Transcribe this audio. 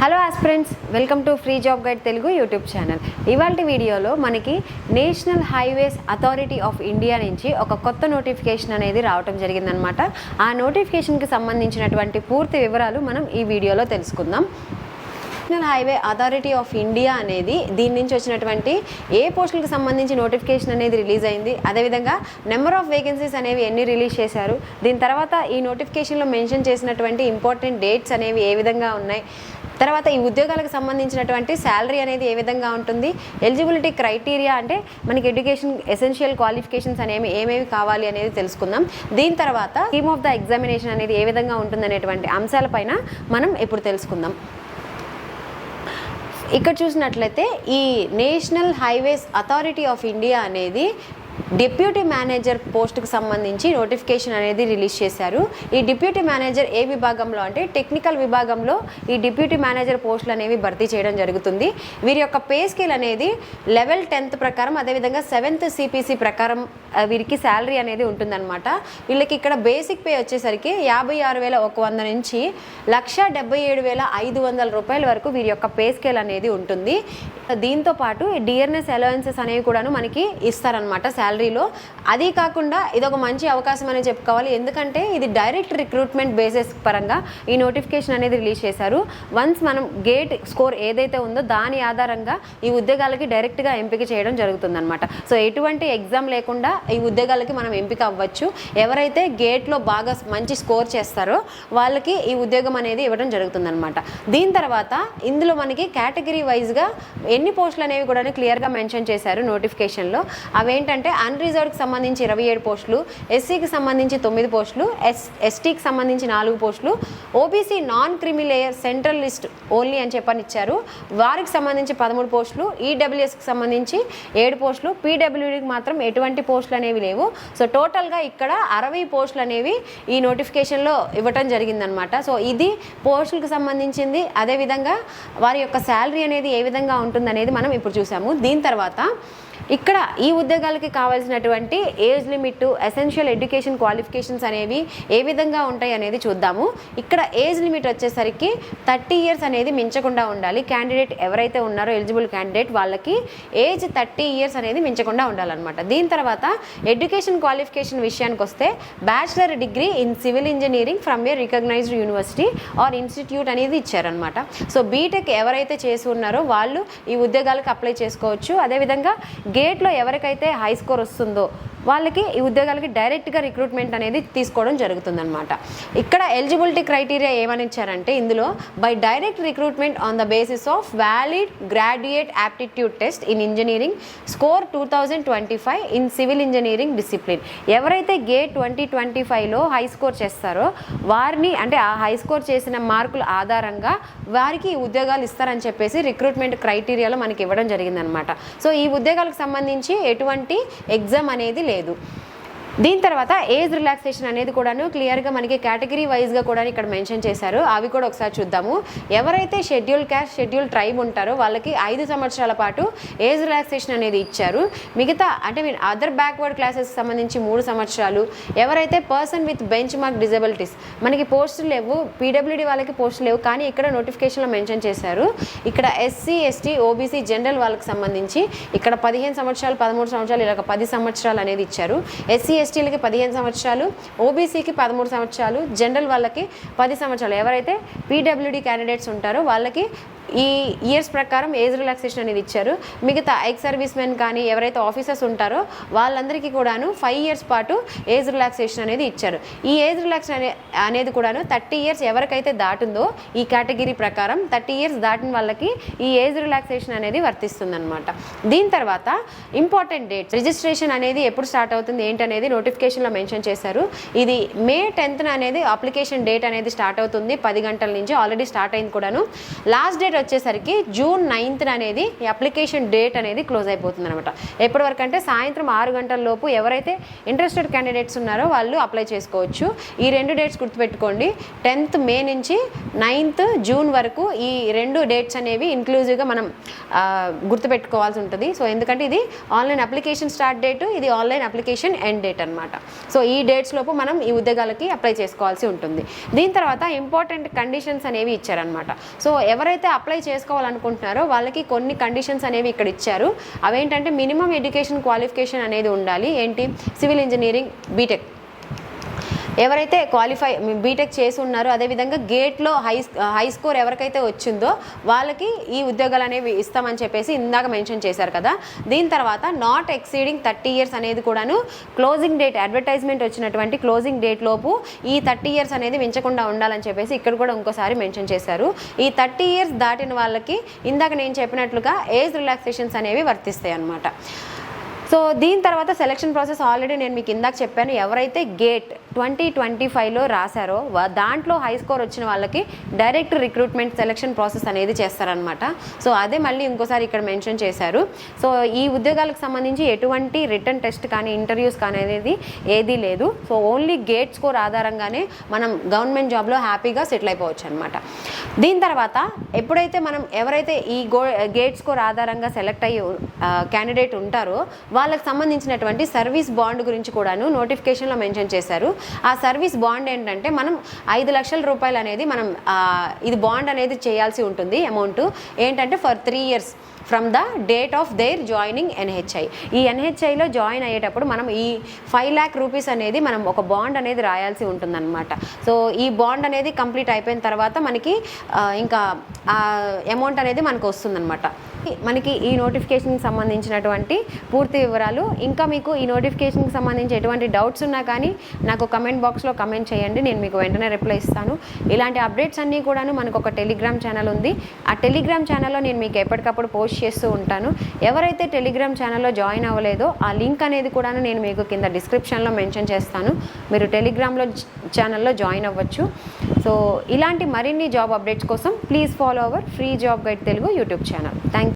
Hello aspirants, welcome to free job guide Telugu YouTube channel. ఇవాల్టి వీడియోలో మనకి national highways authority of India నుంచి ఒక కొత్త నోటిఫికేషన్ అనేది రావటం జరిగిందనమాట. ఆ నోటిఫికేషన్కి సంబంధించినటువంటి పూర్తి వివరాలు మనం ఈ వీడియోలో తెలుసుకుందాం. National highway authority of India అనేది దీని నుంచి వచ్చినటువంటి ఏ పోస్టులకు సంబంధించి నోటిఫికేషన్ అనేది రిలీజ్ అయింది, అదేవిధంగా నెంబర్ ఆఫ్ వేకెన్సీస్ అనేవి ఎన్ని రిలీజ్ చేశారు, దీని తర్వాత ఈ నోటిఫికేషన్లో మెన్షన్ చేసినటువంటి ఇంపార్టెంట్ డేట్స్ అనేవి ఏ విధంగా ఉన్నాయి, తర్వాత ఈ ఉద్యోగాలకు సంబంధించినటువంటి శాలరీ అనేది ఏ విధంగా ఉంటుంది, ఎలిజిబిలిటీ క్రైటీరియా అంటే మనకి ఎడ్యుకేషన్ ఎసెన్షియల్ క్వాలిఫికేషన్స్ అనేవి ఏమేమి కావాలి అనేది తెలుసుకుందాం. దీని తర్వాత థీమ్ ఆఫ్ ద ఎగ్జామినేషన్ అనేది ఏ విధంగా ఉంటుందనేటువంటి అంశాలపైన మనం ఇప్పుడు తెలుసుకుందాం. ఇక్కడ చూసినట్లయితే ఈ national highways authority of India అనేది డిప్యూటీ మేనేజర్ పోస్ట్కి సంబంధించి నోటిఫికేషన్ అనేది రిలీజ్ చేశారు. ఈ డిప్యూటీ మేనేజర్ ఏ విభాగంలో అంటే టెక్నికల్ విభాగంలో ఈ డిప్యూటీ మేనేజర్ పోస్టులు అనేవి భర్తీ చేయడం జరుగుతుంది. వీరి యొక్క పే స్కేల్ అనేది లెవెల్ 10th ప్రకారం, అదేవిధంగా 7th CPC ప్రకారం వీరికి శాలరీ అనేది ఉంటుందన్నమాట. వీళ్ళకి ఇక్కడ బేసిక్ పే వచ్చేసరికి 56,100 నుంచి 1,77,500 రూపాయల వరకు వీరి యొక్క పే స్కేల్ అనేది ఉంటుంది. దీంతో పాటు డిఆర్ఎస్ అలవెన్సెస్ అనేవి కూడాను మనకి ఇస్తారనమాట శాలరీలో. అది కాకుండా ఇదొక మంచి అవకాశం అనేది చెప్పుకోవాలి, ఎందుకంటే ఇది డైరెక్ట్ రిక్రూట్మెంట్ బేసిస్ పరంగా ఈ నోటిఫికేషన్ అనేది రిలీజ్ చేశారు. వన్స్ మనం గేట్ స్కోర్ ఏదైతే ఉందో దాని ఆధారంగా ఈ ఉద్యోగాలకి డైరెక్ట్గా ఎంపిక చేయడం జరుగుతుందన్నమాట. సో ఎటువంటి ఎగ్జామ్ లేకుండా ఈ ఉద్యోగాలకి మనం ఎంపిక అవ్వచ్చు. ఎవరైతే గేట్లో బాగా మంచి స్కోర్ చేస్తారో వాళ్ళకి ఈ ఉద్యోగం అనేది ఇవ్వడం జరుగుతుందన్నమాట. దీని తర్వాత ఇందులో మనకి కేటగిరీ వైజ్గా ఎన్ని పోస్టులు అనేవి కూడా క్లియర్గా మెన్షన్ చేశారు నోటిఫికేషన్లో. అవేంటంటే అన్రిజర్వ్డ్కి సంబంధించి 27 పోస్టులు, ఎస్సీకి సంబంధించి 9 పోస్టులు, ఎస్టీకి సంబంధించి 4 పోస్టులు, ఓబీసీ నాన్ క్రిమి లేయర్ సెంట్రల్ లిస్ట్ ఓన్లీ అని చెప్పని ఇచ్చారు, వారికి సంబంధించి 13 పోస్టులు, ఈడబ్ల్యూఎస్కి సంబంధించి 7 పోస్టులు, పీడబ్ల్యూడీకి మాత్రం ఎటువంటి పోస్టులు అనేవి లేవు. సో టోటల్గా ఇక్కడ 60 పోస్టులు అనేవి ఈ నోటిఫికేషన్లో ఇవ్వటం జరిగిందనమాట. సో ఇది పోస్టులకు సంబంధించింది. అదేవిధంగా వారి యొక్క శాలరీ అనేది ఏ విధంగా ఉంటుందనేది మనం ఇప్పుడు చూసాము. దీని తర్వాత ఇక్కడ ఈ ఉద్యోగాలకి కావాల్సినటువంటి age limit, essential education qualifications అనేవి ఏ విధంగా ఉంటాయి అనేది చూద్దాము. ఇక్కడ ఏజ్ లిమిట్ వచ్చేసరికి 30 years అనేది మించకుండా ఉండాలి. క్యాండిడేట్ ఎవరైతే ఉన్నారో ఎలిజిబుల్ క్యాండిడేట్ వాళ్ళకి ఏజ్ 30 years అనేది మించకుండా ఉండాలన్నమాట. దీని తర్వాత ఎడ్యుకేషన్ క్వాలిఫికేషన్ విషయానికి వస్తే bachelor degree in civil engineering from a recognised university or institute అనేది ఇచ్చారనమాట. సో బీటెక్ ఎవరైతే చేసి ఉన్నారో వాళ్ళు ఈ ఉద్యోగాలకు అప్లై చేసుకోవచ్చు. అదేవిధంగా గేట్లో ఎవరికైతే హై స్కోర్ వస్తుందో వాళ్ళకి ఈ ఉద్యోగాలకి డైరెక్ట్గా రిక్రూట్మెంట్ అనేది తీసుకోవడం జరుగుతుందన్నమాట. ఇక్కడ ఎలిజిబిలిటీ క్రైటీరియా ఏమని ఇచ్చారంటే ఇందులో by direct recruitment on the basis of valid graduate aptitude test in engineering score 2025 in civil engineering discipline. ఎవరైతే గేట్ 2025లో హై స్కోర్ చేస్తారో వారిని అంటే ఆ హై స్కోర్ చేసిన మార్కుల ఆధారంగా వారికి ఈ ఉద్యోగాలు ఇస్తారని చెప్పేసి రిక్రూట్మెంట్ క్రైటీరియాలో మనకి ఇవ్వడం జరిగిందనమాట. సో ఈ ఉద్యోగాలకు సంబంధించి ఎటువంటి ఎగ్జామ్ అనేది లేదు. దీని తర్వాత ఏజ్ రిలాక్సేషన్ అనేది కూడాను క్లియర్గా మనకి కేటగిరీ వైజ్గా కూడా ఇక్కడ మెన్షన్ చేశారు. అవి కూడా ఒకసారి చూద్దాము. ఎవరైతే షెడ్యూల్ క్యాస్ట్, షెడ్యూల్ ట్రైబ్ ఉంటారో వాళ్ళకి 5 సంవత్సరాల పాటు ఏజ్ రిలాక్సేషన్ అనేది ఇచ్చారు. మిగతా అంటే అదర్ బ్యాక్వర్డ్ క్లాసెస్కి సంబంధించి 3 సంవత్సరాలు. ఎవరైతే person with bench mark disabilities, మనకి పోస్టులు లేవు, పీడబ్ల్యూడీ వాళ్ళకి పోస్టులు లేవు, కానీ ఇక్కడ నోటిఫికేషన్లో మెన్షన్ చేశారు. ఇక్కడ ఎస్సీ, ఎస్టీ, ఓబీసీ, జనరల్ వాళ్ళకి సంబంధించి ఇక్కడ 15 సంవత్సరాలు, 13 సంవత్సరాలు, ఇలా 10 సంవత్సరాలు అనేది ఇచ్చారు. ఎస్సీ ఎస్టీలకి 15 సంవత్సరాలు, ఓబీసీకి 13 సంవత్సరాలు, జనరల్ వాళ్ళకి 10 సంవత్సరాలు. ఎవరైతే పీడబ్ల్యూడీ క్యాండిడేట్స్ ఉంటారో వాళ్ళకి ఈ ఇయర్స్ ప్రకారం ఏజ్ రిలాక్సేషన్ అనేది ఇచ్చారు. మిగతా ఎక్స్ సర్వీస్ మెన్ కానీ ఎవరైతే ఆఫీసర్స్ ఉంటారో వాళ్ళందరికీ కూడాను 5 years పాటు ఏజ్ రిలాక్సేషన్ అనేది ఇచ్చారు. ఈ ఏజ్ రిలాక్సేషన్ అనేది కూడాను 30 years ఎవరికైతే దాటుందో ఈ కేటగిరీ ప్రకారం 30 years దాటిన వాళ్ళకి ఈ ఏజ్ రిలాక్సేషన్ అనేది వర్తిస్తుందన్నమాట. దీని తర్వాత ఇంపార్టెంట్ డేట్ రిజిస్ట్రేషన్ అనేది ఎప్పుడు స్టార్ట్ అవుతుంది ఏంటనేది నోటిఫికేషన్లో మెన్షన్ చేశారు. ఇది May 10th అనేది అప్లికేషన్ డేట్ అనేది స్టార్ట్ అవుతుంది. 10 గంటల నుంచి ఆల్రెడీ స్టార్ట్ అయింది కూడాను. లాస్ట్ డేట్ డేట్ వచ్చేసరికి జూన్ 9th అనేది ఈ అప్లికేషన్ డేట్ అనేది క్లోజ్ అయిపోతుంది అనమాట. ఎప్పటి వరకు అంటే సాయంత్రం 6 గంటల లోపు ఎవరైతే ఇంట్రెస్టెడ్ క్యాండిడేట్స్ ఉన్నారో వాళ్ళు అప్లై చేసుకోవచ్చు. ఈ 2 డేట్స్ గుర్తుపెట్టుకోండి. 10th మే నుంచి 9th జూన్ వరకు ఈ 2 డేట్స్ అనేవి ఇంక్లూజివ్గా మనం గుర్తుపెట్టుకోవాల్సి ఉంటుంది. సో ఎందుకంటే ఇది ఆన్లైన్ అప్లికేషన్ స్టార్ట్ డేటు, ఇది ఆన్లైన్ అప్లికేషన్ ఎండ్ డేట్ అనమాట. సో ఈ డేట్స్ లోపు మనం ఈ ఉద్యోగాలకి అప్లై చేసుకోవాల్సి ఉంటుంది. దీని తర్వాత ఇంపార్టెంట్ కండిషన్స్ అనేవి ఇచ్చారనమాట. సో ఎవరైతే అప్లై చేసుకోవాలనుకుంటున్నారో వాళ్ళకి కొన్ని కండిషన్స్ అనేవి ఇక్కడ ఇచ్చారు. అవేంటంటే మినిమం ఎడ్యుకేషన్ క్వాలిఫికేషన్ అనేది ఉండాలి. ఏంటి? Civil engineering, B Tech. ఎవరైతే బీటెక్ చేసి ఉన్నారో, అదేవిధంగా గేట్లో హై స్కోర్ ఎవరికైతే వచ్చిందో వాళ్ళకి ఈ ఉద్యోగాలు అనేవి ఇస్తామని చెప్పేసి ఇందాక మెన్షన్ చేశారు కదా. దీని తర్వాత నాట్ ఎక్సీడింగ్ 30 years అనేది కూడాను క్లోజింగ్ డేట్, అడ్వర్టైజ్మెంట్ వచ్చినటువంటి క్లోజింగ్ డేట్ లోపు ఈ 30 years అనేది మించకుండా ఉండాలని చెప్పేసి ఇక్కడ కూడా ఇంకోసారి మెన్షన్ చేశారు. ఈ 30 years దాటిన వాళ్ళకి ఇందాక నేను చెప్పినట్లుగా ఏజ్ రిలాక్సేషన్స్ అనేవి వర్తిస్తాయి అన్నమాట. సో దీని తర్వాత సెలక్షన్ ప్రాసెస్ ఆల్రెడీ నేను మీకు ఇందాక చెప్పాను. ఎవరైతే గేట్ 2025లో రాశారో దాంట్లో హై స్కోర్ వచ్చిన వాళ్ళకి డైరెక్ట్ రిక్రూట్మెంట్ సెలక్షన్ ప్రాసెస్ అనేది చేస్తారనమాట. సో అదే మళ్ళీ ఇంకోసారి ఇక్కడ మెన్షన్ చేశారు. సో ఈ ఉద్యోగాలకు సంబంధించి ఎటువంటి రిటర్న్ టెస్ట్ కానీ ఇంటర్వ్యూస్ కానీ అనేది ఏదీ లేదు. సో ఓన్లీ గేట్ స్కోర్ ఆధారంగానే మనం గవర్నమెంట్ జాబ్లో హ్యాపీగా సెటిల్ అయిపోవచ్చు అనమాట. దీని తర్వాత ఎప్పుడైతే మనం ఎవరైతే ఈ గేట్ స్కోర్ ఆధారంగా సెలెక్ట్ అయ్యి క్యాండిడేట్ ఉంటారో వాళ్ళకి సంబంధించినటువంటి సర్వీస్ బాండ్ గురించి కూడాను నోటిఫికేషన్లో మెన్షన్ చేశారు. ఆ సర్వీస్ బాండ్ ఏంటంటే మనం 5 లక్షల రూపాయలు అనేది మనం ఇది బాండ్ అనేది చేయాల్సి ఉంటుంది. అమౌంట్ ఏంటంటే for 3 years from the date of their joining NHI. ఈ ఎన్హెచ్ఐలో జాయిన్ అయ్యేటప్పుడు మనం ఈ 5 lakh rupees అనేది మనం ఒక బాండ్ అనేది రాయాల్సి ఉంటుందన్నమాట. సో ఈ బాండ్ అనేది కంప్లీట్ అయిపోయిన తర్వాత మనకి ఇంకా అమౌంట్ అనేది మనకు వస్తుందన్నమాట. మనకి ఈ నోటిఫికేషన్కి సంబంధించినటువంటి పూర్తి వివరాలు, ఇంకా మీకు ఈ నోటిఫికేషన్కి సంబంధించి ఎటువంటి డౌట్స్ ఉన్నా కానీ నాకు కమెంట్ బాక్స్లో కమెంట్ చేయండి. నేను మీకు వెంటనే రిప్లై ఇస్తాను. ఇలాంటి అప్డేట్స్ అన్నీ కూడాను మనకు ఒక టెలిగ్రామ్ ఛానల్ ఉంది. ఆ టెలిగ్రామ్ ఛానల్లో నేను మీకు ఎప్పటికప్పుడు పోస్ట్ చేస్తూ ఉంటాను. ఎవరైతే టెలిగ్రామ్ ఛానల్లో జాయిన్ అవ్వలేదో ఆ లింక్ అనేది కూడా నేను మీకు కింద డిస్క్రిప్షన్లో మెన్షన్ చేస్తాను. మీరు టెలిగ్రామ్లో ఛానల్లో జాయిన్ అవ్వచ్చు. సో ఇలాంటి మరిన్ని జాబ్ అప్డేట్స్ కోసం please follow our free job guide Telugu YouTube channel. Thank